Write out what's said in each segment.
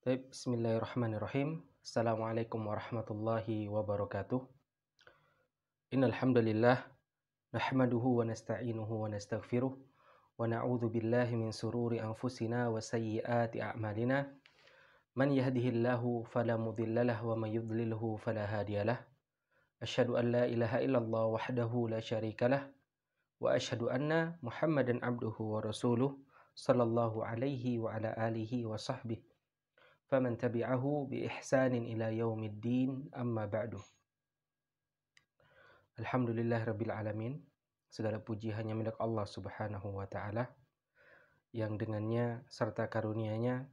Baik, bismillahirrahmanirrahim. Assalamualaikum warahmatullahi wabarakatuh. Innal hamdalillah nahmaduhu wa nasta'inuhu wa nastaghfiruh wa na'udzu billahi min sururi anfusina wa sayyiati a'malina. Man yahdihillahu fala mudhillalah wa may yudlilhu fala hadiyalah. Asyhadu an la ilaha illallah wahdahu la syarikalah wa asyhadu anna Muhammadan abduhu wa rasuluh sallallahu alaihi wa ala alihi wa sahbihi faman tabi'ahu bi ihsanin ila yaumiddin amma ba'du. Alhamdulillahirabbil alamin. Segala puji hanya milik Allah Subhanahu wa taala yang dengannya serta karunia-Nya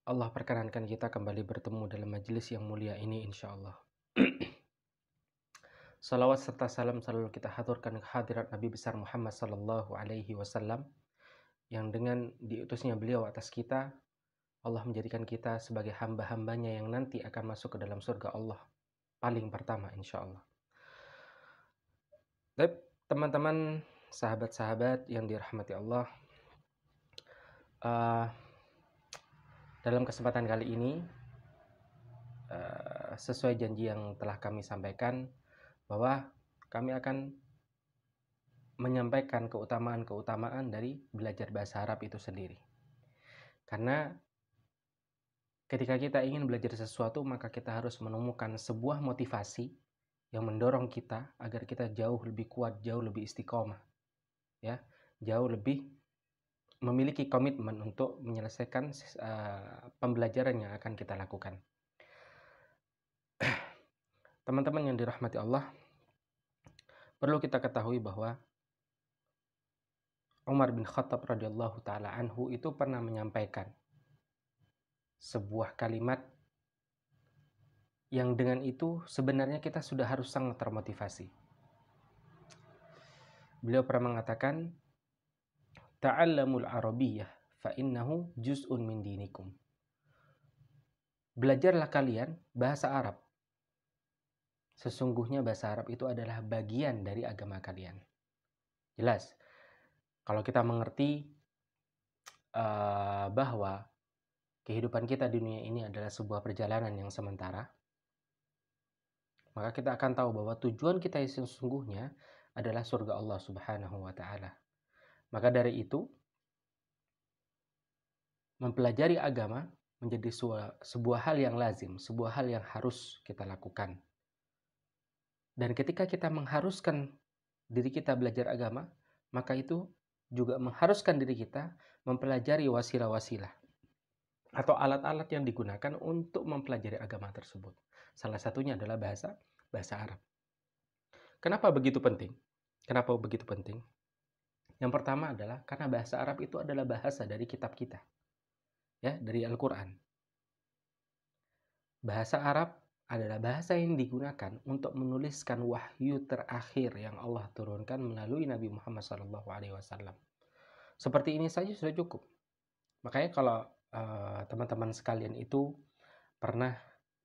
Allah perkenankan kita kembali bertemu dalam majelis yang mulia ini insyaallah. Salawat serta salam selalu kita haturkan ke hadirat Nabi besar Muhammad sallallahu alaihi wasallam yang dengan diutusnya beliau atas kita, Allah menjadikan kita sebagai hamba-hambanya yang nanti akan masuk ke dalam surga Allah paling pertama insya Allah. Baik, teman-teman, sahabat-sahabat yang dirahmati Allah, dalam kesempatan kali ini sesuai janji yang telah kami sampaikan bahwa kami akan menyampaikan keutamaan-keutamaan dari belajar bahasa Arab itu sendiri. Karena ketika kita ingin belajar sesuatu, maka kita harus menemukan sebuah motivasi yang mendorong kita agar kita jauh lebih kuat, jauh lebih istiqomah, ya, jauh lebih memiliki komitmen untuk menyelesaikan pembelajaran yang akan kita lakukan. Teman-teman yang dirahmati Allah, perlu kita ketahui bahwa Umar bin Khattab radhiyallahu taala anhu itu pernah menyampaikan sebuah kalimat yang dengan itu sebenarnya kita sudah harus sangat termotivasi. Beliau pernah mengatakan, ta'allamul arabiyyah fa innahu juz'un min dinikum. Belajarlah kalian bahasa Arab. Sesungguhnya bahasa Arab itu adalah bagian dari agama kalian. Jelas. Kalau kita mengerti bahwa kehidupan kita di dunia ini adalah sebuah perjalanan yang sementara, maka kita akan tahu bahwa tujuan kita yang sesungguhnya adalah surga Allah Subhanahu wa taala. Maka dari itu, mempelajari agama menjadi sebuah hal yang lazim, sebuah hal yang harus kita lakukan. Dan ketika kita mengharuskan diri kita belajar agama, maka itu juga mengharuskan diri kita mempelajari wasilah-wasilah atau alat-alat yang digunakan untuk mempelajari agama tersebut. Salah satunya adalah bahasa Arab. Kenapa begitu penting? Kenapa begitu penting? Yang pertama adalah karena bahasa Arab itu adalah bahasa dari kitab kita, ya, dari Al-Quran. Bahasa Arab adalah bahasa yang digunakan untuk menuliskan wahyu terakhir yang Allah turunkan melalui Nabi Muhammad SAW. Seperti ini saja sudah cukup. Makanya kalau teman-teman sekalian itu pernah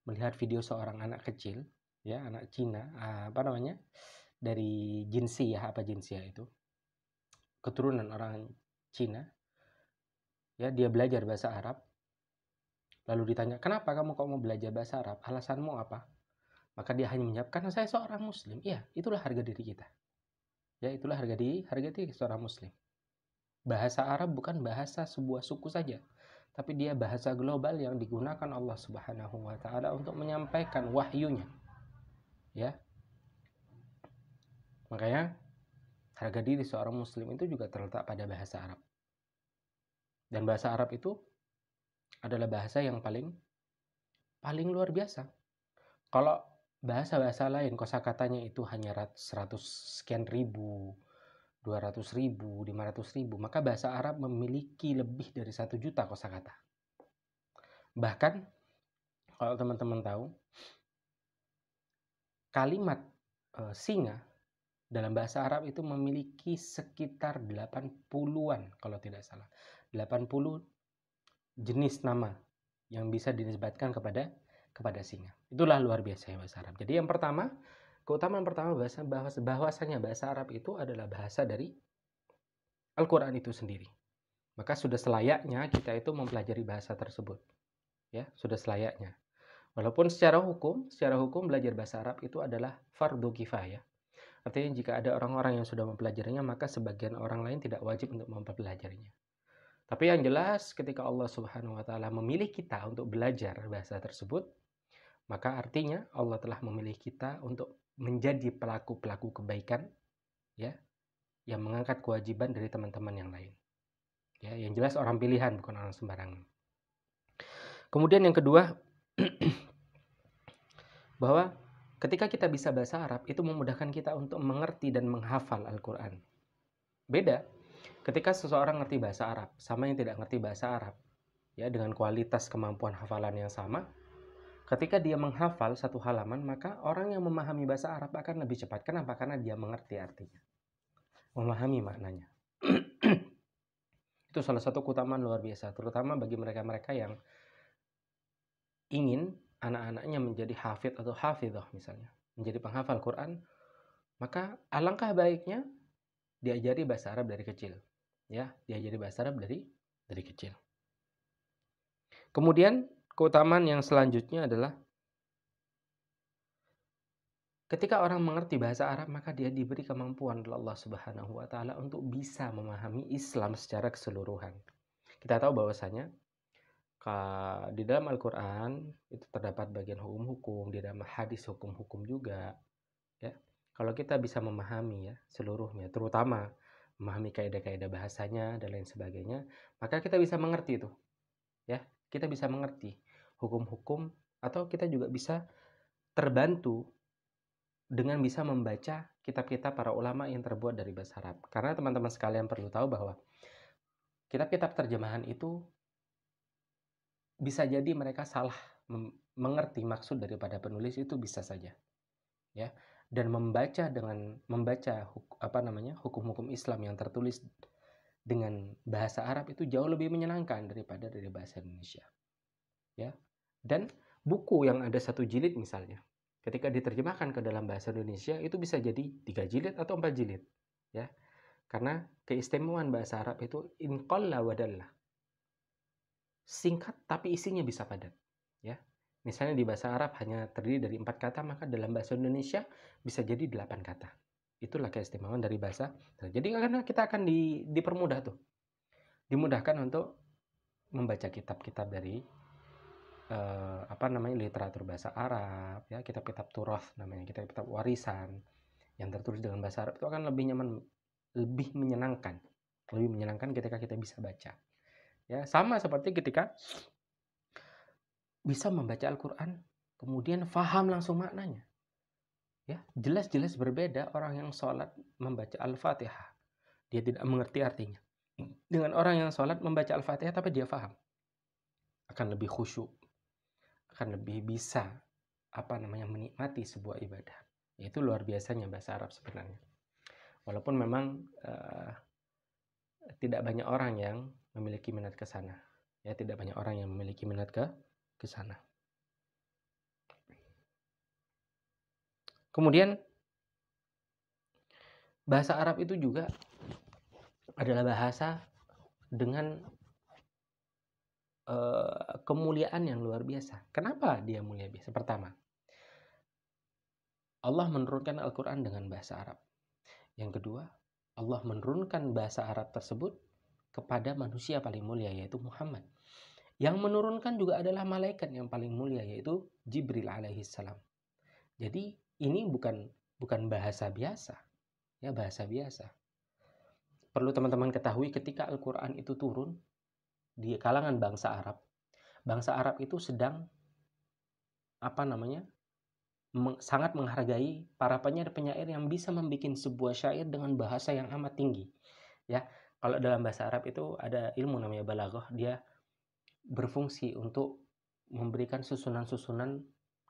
melihat video seorang anak kecil, ya, anak Cina, dari Jinsia itu, keturunan orang Cina, ya, dia belajar bahasa Arab. Lalu ditanya, kenapa kamu kok mau belajar bahasa Arab? Alasanmu apa? Maka dia hanya menjawab, karena saya seorang muslim. Iya, itulah harga diri kita. Ya, itulah harga diri seorang muslim. Bahasa Arab bukan bahasa sebuah suku saja, tapi dia bahasa global yang digunakan Allah Subhanahu wa taala untuk menyampaikan wahyunya. Ya. Makanya harga diri seorang muslim itu juga terletak pada bahasa Arab. Dan bahasa Arab itu adalah bahasa yang paling luar biasa. Kalau bahasa-bahasa lain kosakatanya itu hanya 100 sekian ribu, 200 ribu, 500 ribu, maka bahasa Arab memiliki lebih dari 1 juta kosakata. Bahkan kalau teman-teman tahu, kalimat singa dalam bahasa Arab itu memiliki sekitar 80-an kalau tidak salah. 80 jenis nama yang bisa dinisbatkan kepada singa. Itulah luar biasa bahasa Arab. Jadi yang pertama, keutamaan pertama bahwasanya bahasa Arab itu adalah bahasa dari Al-Quran itu sendiri. Maka sudah selayaknya kita itu mempelajari bahasa tersebut. Ya, sudah selayaknya. Walaupun secara hukum belajar bahasa Arab itu adalah fardu kifayah. Artinya jika ada orang-orang yang sudah mempelajarinya, maka sebagian orang lain tidak wajib untuk mempelajarinya. Tapi yang jelas ketika Allah Subhanahu wa taala memilih kita untuk belajar bahasa tersebut, maka artinya Allah telah memilih kita untuk menjadi pelaku-pelaku kebaikan, ya, yang mengangkat kewajiban dari teman-teman yang lain. Ya, yang jelas orang pilihan, bukan orang sembarangan. Kemudian yang kedua, bahwa ketika kita bisa bahasa Arab, itu memudahkan kita untuk mengerti dan menghafal Al-Quran. Beda ketika seseorang ngerti bahasa Arab sama yang tidak ngerti bahasa Arab, ya, dengan kualitas kemampuan hafalan yang sama. Ketika dia menghafal satu halaman, maka orang yang memahami bahasa Arab akan lebih cepat. Kenapa? Karena dia mengerti artinya, memahami maknanya. Itu salah satu keutamaan luar biasa, terutama bagi mereka-mereka yang ingin anak-anaknya menjadi hafid atau hafidhah misalnya, menjadi penghafal Quran, maka alangkah baiknya diajari bahasa Arab dari kecil. Ya, diajari bahasa Arab dari kecil. Kemudian keutamaan yang selanjutnya adalah ketika orang mengerti bahasa Arab, maka dia diberi kemampuan oleh Allah Subhanahu wa taala untuk bisa memahami Islam secara keseluruhan. Kita tahu bahwasanya di dalam Al-Qur'an itu terdapat bagian hukum-hukum, di dalam hadis hukum-hukum juga, ya. Kalau kita bisa memahami ya seluruhnya, terutama memahami kaidah-kaidah bahasanya dan lain sebagainya, maka kita bisa mengerti itu. Ya, kita bisa mengerti hukum-hukum, atau kita juga bisa terbantu dengan bisa membaca kitab-kitab para ulama yang terbuat dari bahasa Arab. Karena teman-teman sekalian perlu tahu bahwa kitab-kitab terjemahan itu bisa jadi mereka salah mengerti maksud daripada penulis, itu bisa saja. Ya. Dan membaca hukum-hukum Islam yang tertulis dengan bahasa Arab itu jauh lebih menyenangkan daripada dari bahasa Indonesia. Ya. Dan buku yang ada 1 jilid misalnya, ketika diterjemahkan ke dalam bahasa Indonesia itu bisa jadi 3 jilid atau 4 jilid, ya. Karena keistimewaan bahasa Arab itu inqalla wadalla. Singkat tapi isinya bisa padat, ya. Misalnya di bahasa Arab hanya terdiri dari 4 kata, maka dalam bahasa Indonesia bisa jadi 8 kata. Itulah keistimewaan dari bahasa. Jadi karena kita akan dipermudah tuh. Dimudahkan untuk membaca kitab-kitab dari literatur bahasa Arab, ya, kitab-kitab turath namanya, kitab-kitab warisan yang tertulis dengan bahasa Arab itu akan lebih nyaman, lebih menyenangkan ketika kita bisa baca. Ya, sama seperti ketika bisa membaca Al-Qur'an kemudian faham langsung maknanya. Ya, jelas-jelas berbeda orang yang sholat membaca Al-Fatihah, dia tidak mengerti artinya, dengan orang yang sholat membaca Al-Fatihah tapi dia faham. Akan lebih khusyuk, akan lebih bisa menikmati sebuah ibadah. Itu luar biasanya bahasa Arab sebenarnya. Walaupun memang tidak banyak orang yang memiliki minat ke sana. Ya, tidak banyak orang yang memiliki minat ke sana. Kemudian bahasa Arab itu juga adalah bahasa dengan kemuliaan yang luar biasa. Kenapa dia mulia biasa? Pertama, Allah menurunkan Al-Quran dengan bahasa Arab. Yang kedua, Allah menurunkan bahasa Arab tersebut kepada manusia paling mulia, yaitu Muhammad. Yang menurunkan juga adalah malaikat yang paling mulia, yaitu Jibril alaihissalam. Jadi ini bukan bahasa biasa, ya, bahasa biasa. Perlu teman-teman ketahui, ketika Al-Quran itu turun di kalangan bangsa Arab itu sedang sangat menghargai para penyair-penyair yang bisa membuat sebuah syair dengan bahasa yang amat tinggi. Ya, kalau dalam bahasa Arab itu ada ilmu namanya balaghah, dia berfungsi untuk memberikan susunan-susunan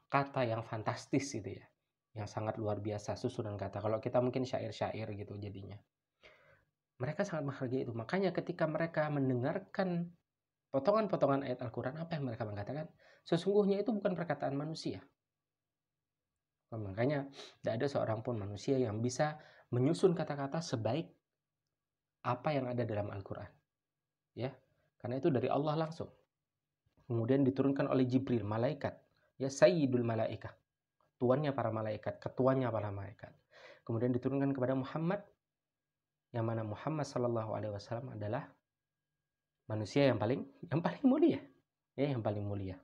kata yang fantastis gitu ya, yang sangat luar biasa susunan kata. Kalau kita mungkin syair-syair gitu jadinya. Mereka sangat menghargai itu. Makanya ketika mereka mendengarkan potongan-potongan ayat Al-Quran, apa yang mereka mengatakan? Sesungguhnya itu bukan perkataan manusia. Makanya tidak ada seorang pun manusia yang bisa menyusun kata-kata sebaik apa yang ada dalam Al-Quran. ya. Karena itu dari Allah langsung. Kemudian diturunkan oleh Jibril, malaikat, ya, sayyidul malaikah, tuannya para malaikat, ketuanya para malaikat. Kemudian diturunkan kepada Muhammad, yang mana Muhammad sallallahu alaihi wasallam adalah manusia yang paling mulia, ya, yang paling mulia.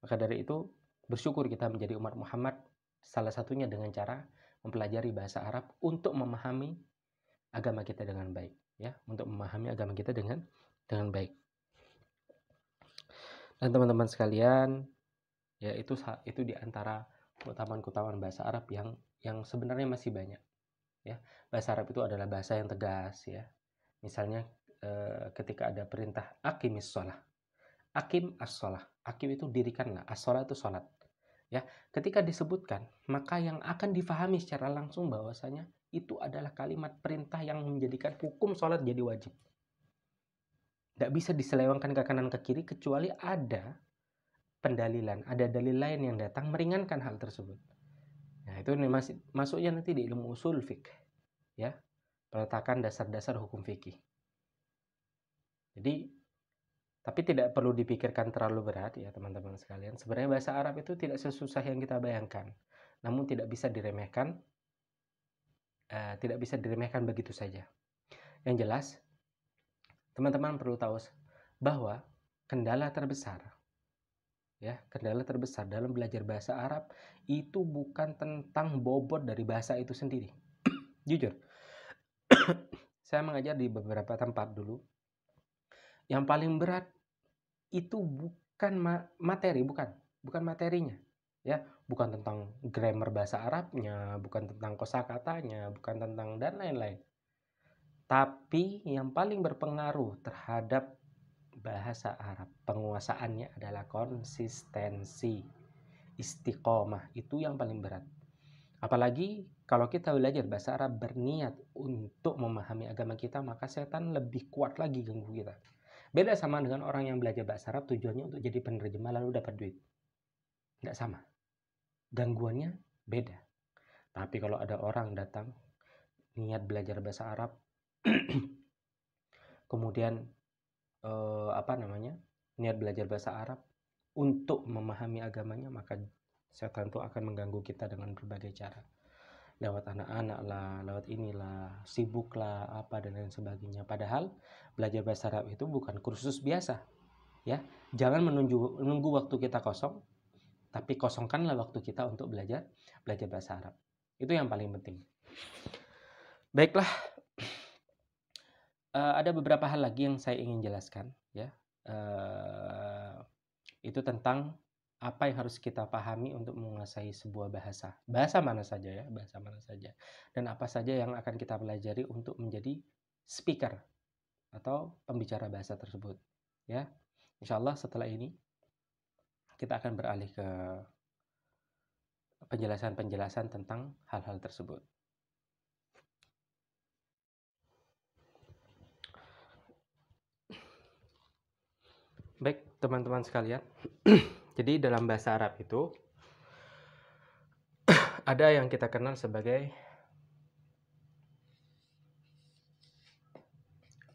Maka dari itu bersyukur kita menjadi umat Muhammad, salah satunya dengan cara mempelajari bahasa Arab untuk memahami agama kita dengan baik, ya, untuk memahami agama kita dengan baik. Dan teman-teman sekalian, ya, itu di antara keutamaan bahasa Arab yang sebenarnya masih banyak, ya. Bahasa Arab itu adalah bahasa yang tegas, ya. Misalnya ketika ada perintah aqimis shalah, aqim as-shalah, aqim itu dirikanlah, as-shalah itu salat, ya. Ketika disebutkan, maka yang akan difahami secara langsung bahwasanya itu adalah kalimat perintah yang menjadikan hukum salat jadi wajib. Tidak bisa diselewengkan ke kanan ke kiri kecuali ada pendalilan, ada dalil lain yang datang meringankan hal tersebut. Nah, itu masuknya nanti di ilmu usul fikih, ya, peletakan dasar-dasar hukum fikih. Jadi, tapi tidak perlu dipikirkan terlalu berat, ya teman-teman sekalian. Sebenarnya bahasa Arab itu tidak sesusah yang kita bayangkan, namun tidak bisa diremehkan, begitu saja. Yang jelas, teman-teman perlu tahu bahwa kendala terbesar dalam belajar bahasa Arab itu bukan tentang bobot dari bahasa itu sendiri. Jujur, saya mengajar di beberapa tempat dulu. Yang paling berat itu bukan materi, bukan materinya, ya, bukan tentang grammar bahasa Arabnya, bukan tentang kosakatanya, bukan tentang dan lain-lain. Tapi yang paling berpengaruh terhadap bahasa Arab, penguasaannya adalah konsistensi, istiqomah, itu yang paling berat. Apalagi kalau kita belajar bahasa Arab berniat untuk memahami agama kita, maka setan lebih kuat lagi ganggu kita. Beda sama dengan orang yang belajar bahasa Arab tujuannya untuk jadi penerjemah lalu dapat duit. Tidak sama. Gangguannya beda. Tapi kalau ada orang datang niat belajar bahasa Arab kemudian niat belajar bahasa Arab untuk memahami agamanya, maka setan itu akan mengganggu kita dengan berbagai cara. Lewat anak-anak lah, lewat inilah, sibuk lah, apa dan lain sebagainya. Padahal belajar bahasa Arab itu bukan kursus biasa, ya. Jangan menunggu waktu kita kosong, tapi kosongkanlah waktu kita untuk belajar bahasa Arab. Itu yang paling penting. Baiklah, ada beberapa hal lagi yang saya ingin jelaskan, ya. Itu tentang apa yang harus kita pahami untuk menguasai sebuah bahasa. Bahasa mana saja, ya, bahasa mana saja. Dan apa saja yang akan kita pelajari untuk menjadi speaker atau pembicara bahasa tersebut, ya. Insyaallah setelah ini kita akan beralih ke penjelasan tentang hal-hal tersebut. Baik, teman-teman sekalian. Jadi dalam bahasa Arab itu ada yang kita kenal sebagai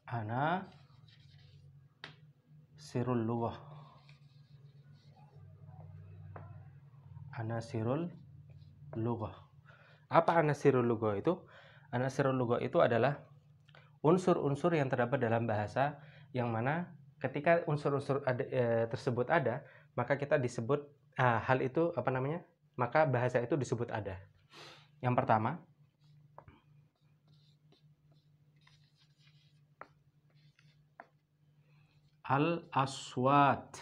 anasirul lughah. Anasirul lughah. Apa anasirul lughah itu? Anasirul lughah itu adalah unsur-unsur yang terdapat dalam bahasa yang mana ketika unsur-unsur tersebut ada, maka kita disebut hal itu maka bahasa itu disebut ada. Yang pertama, al-aswat,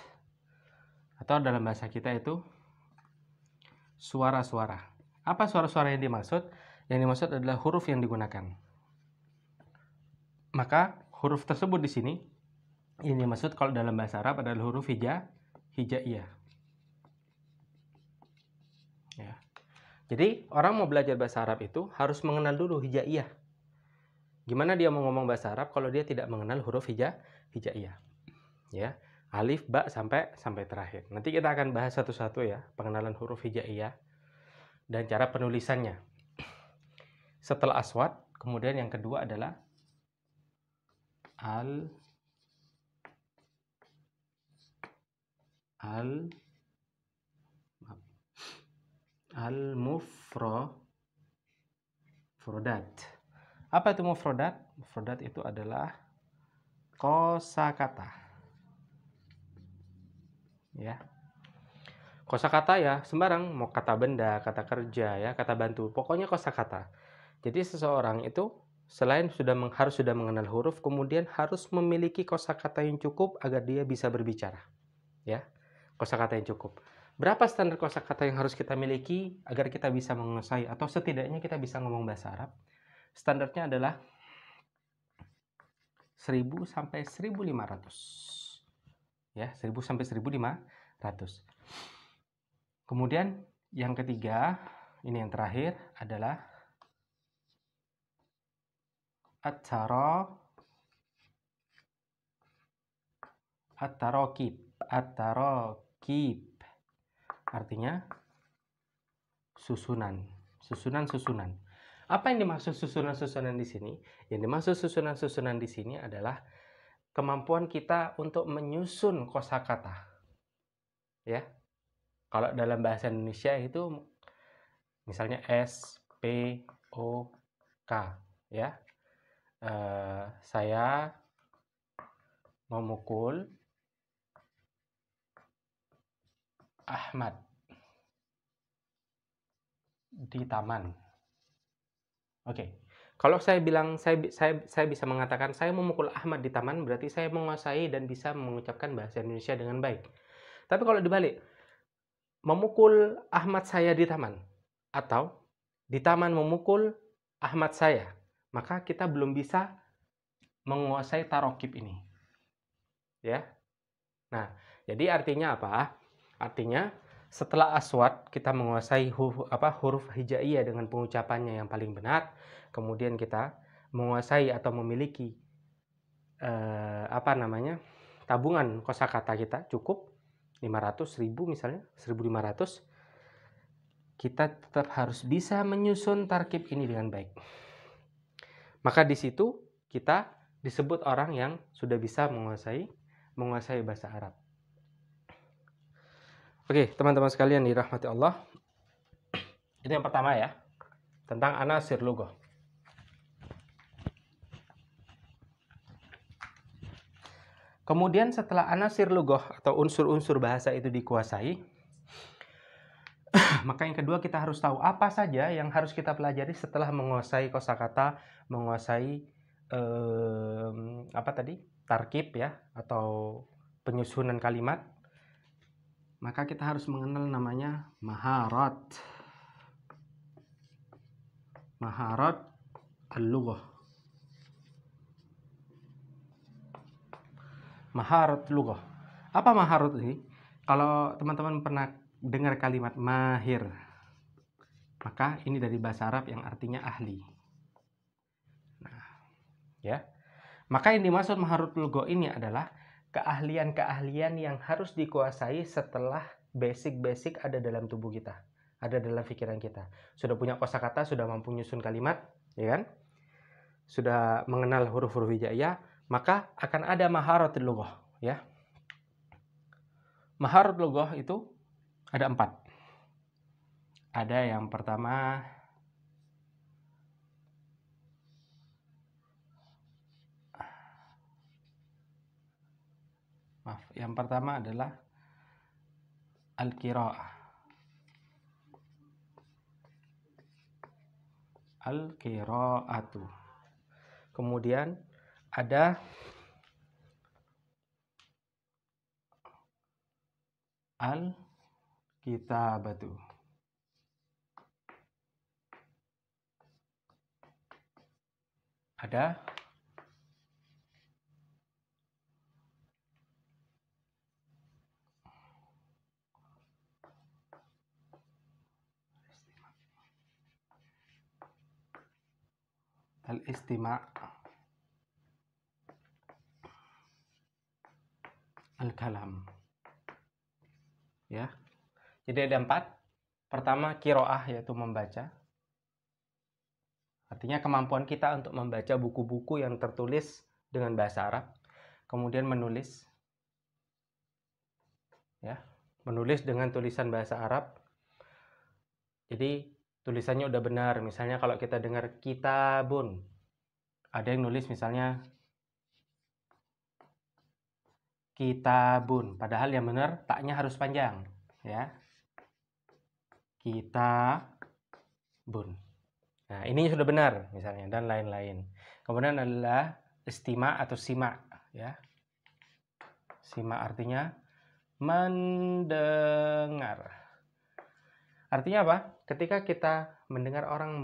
atau dalam bahasa kita itu suara-suara. Apa suara-suara yang dimaksud? Yang dimaksud adalah huruf yang digunakan. Maka huruf tersebut di sini yang dimaksud kalau dalam bahasa Arab adalah huruf hijaiyah. Ya. Jadi orang mau belajar bahasa Arab itu harus mengenal dulu hijaiyah. Gimana dia mau ngomong bahasa Arab kalau dia tidak mengenal huruf hijaiyah? Ya, alif, ba sampai terakhir. Nanti kita akan bahas satu-satu, ya, pengenalan huruf hijaiyah dan cara penulisannya. Setelah aswat, kemudian yang kedua adalah al al al mufrodat. Apa itu mufrodat? Mufrodat itu adalah kosakata. Ya. Kosakata ya sembarang, mau kata benda, kata kerja ya, kata bantu, pokoknya kosakata. Jadi seseorang itu selain harus sudah mengenal huruf, kemudian harus memiliki kosakata yang cukup agar dia bisa berbicara. Ya. Kosakata yang cukup. Berapa standar kosakata yang harus kita miliki agar kita bisa menguasai atau setidaknya kita bisa ngomong bahasa Arab? Standarnya adalah 1000 sampai 1500. Ya, 1000 sampai 1500. Kemudian yang ketiga, ini yang terakhir adalah at-taraqib. Artinya susunan. Apa yang dimaksud susunan-susunan di sini? Yang dimaksud susunan-susunan di sini adalah kemampuan kita untuk menyusun kosakata. Ya. Kalau dalam bahasa Indonesia itu misalnya S, P, O, K, ya. Saya memukul Ahmad di taman. Oke. Kalau saya bilang saya bisa mengatakan saya memukul Ahmad di taman, berarti saya menguasai dan bisa mengucapkan bahasa Indonesia dengan baik. Tapi kalau dibalik, memukul Ahmad saya di taman atau di taman memukul Ahmad saya, maka kita belum bisa menguasai tarokib ini. Ya. Nah, jadi artinya apa? Artinya setelah aswad kita menguasai huruf hijaiyah dengan pengucapannya yang paling benar, kemudian kita menguasai atau memiliki tabungan kosakata kita cukup 500, 1000 misalnya, 1500, kita tetap harus bisa menyusun tarkib ini dengan baik. Maka di situ kita disebut orang yang sudah bisa menguasai bahasa Arab. Oke, teman-teman sekalian dirahmati Allah. Itu yang pertama ya, tentang anasir lughah. Kemudian setelah anasir lughah atau unsur-unsur bahasa itu dikuasai, maka yang kedua kita harus tahu apa saja yang harus kita pelajari setelah menguasai kosakata, menguasai tarkib ya, atau penyusunan kalimat. Maka kita harus mengenal namanya maharat al-lughah. Maharat lughah. Apa maharat ini? Kalau teman-teman pernah dengar kalimat mahir, maka ini dari bahasa Arab yang artinya ahli. Nah, ya. Maka yang dimaksud maharat lughah ini adalah keahlian-keahlian yang harus dikuasai setelah basic-basic ada dalam tubuh kita, ada dalam pikiran kita. Sudah punya kosakata, sudah mampu nyusun kalimat, ya kan? Sudah mengenal huruf-huruf hijaiyah, maka akan ada maharatul lughah, ya. Maharatul lughah itu ada 4. Ada yang pertama adalah al-qiraah. Al-qiraatu. Kemudian ada al-kitabatu. Ada al-istima', al-kalam. Ya. Jadi ada 4. Pertama qiraah, yaitu membaca. Artinya kemampuan kita untuk membaca buku-buku yang tertulis dengan bahasa Arab, kemudian menulis, ya, menulis dengan tulisan bahasa Arab. Jadi tulisannya udah benar. Misalnya kalau kita dengar kitabun, ada yang nulis misalnya kitabun, padahal yang benar taknya harus panjang, ya. Kitabun. Nah, ini sudah benar misalnya, dan lain-lain. Kemudian adalah istima atau sima, ya. Sima artinya mendengar. Artinya apa? Ketika kita mendengar orang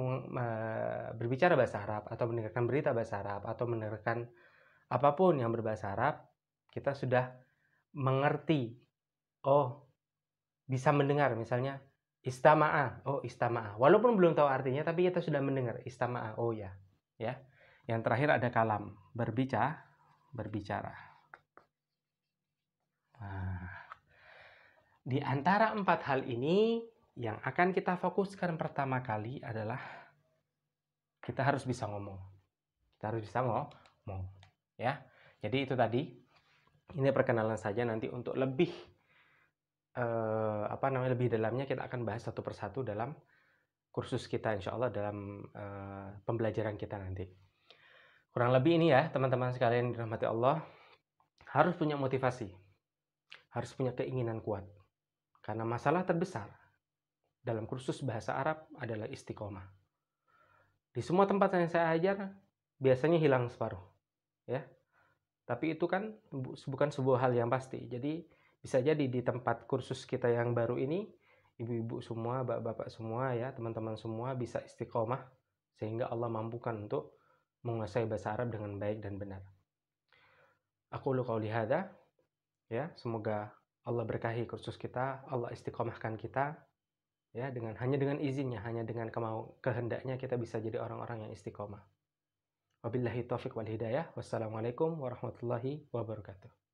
berbicara bahasa Arab, atau mendengarkan berita bahasa Arab, atau mendengarkan apapun yang berbahasa Arab, kita sudah mengerti. Oh, bisa mendengar, misalnya istama'a. Oh, istama'a. Walaupun belum tahu artinya, tapi kita sudah mendengar istama'a. Oh ya, ya. Yang terakhir ada kalam, berbicara. Nah, di antara 4 hal ini, yang akan kita fokuskan pertama kali adalah kita harus bisa ngomong. Kita harus bisa ngomong, ya. Jadi itu tadi, ini perkenalan saja. Nanti untuk lebih lebih dalamnya kita akan bahas satu persatu dalam kursus kita, insya Allah, dalam pembelajaran kita nanti. Kurang lebih ini ya, teman-teman sekalian dirahmati Allah, harus punya motivasi, harus punya keinginan kuat. Karena masalah terbesar dalam kursus bahasa Arab adalah istiqomah. Di semua tempat yang saya ajar, biasanya hilang separuh, ya. Tapi itu kan bukan sebuah hal yang pasti. Jadi bisa jadi di tempat kursus kita yang baru ini, ibu-ibu semua, bapak-bapak semua, ya, teman-teman semua bisa istiqomah, sehingga Allah mampukan untuk menguasai bahasa Arab dengan baik dan benar. Aku qauli hadza, ya, semoga Allah berkahi kursus kita, Allah istiqomahkan kita, ya, hanya dengan izinnya, hanya dengan kehendaknya kita bisa jadi orang-orang yang istiqomah. Wabillahi taufiq wal hidayah. Wassalamualaikum warahmatullahi wabarakatuh.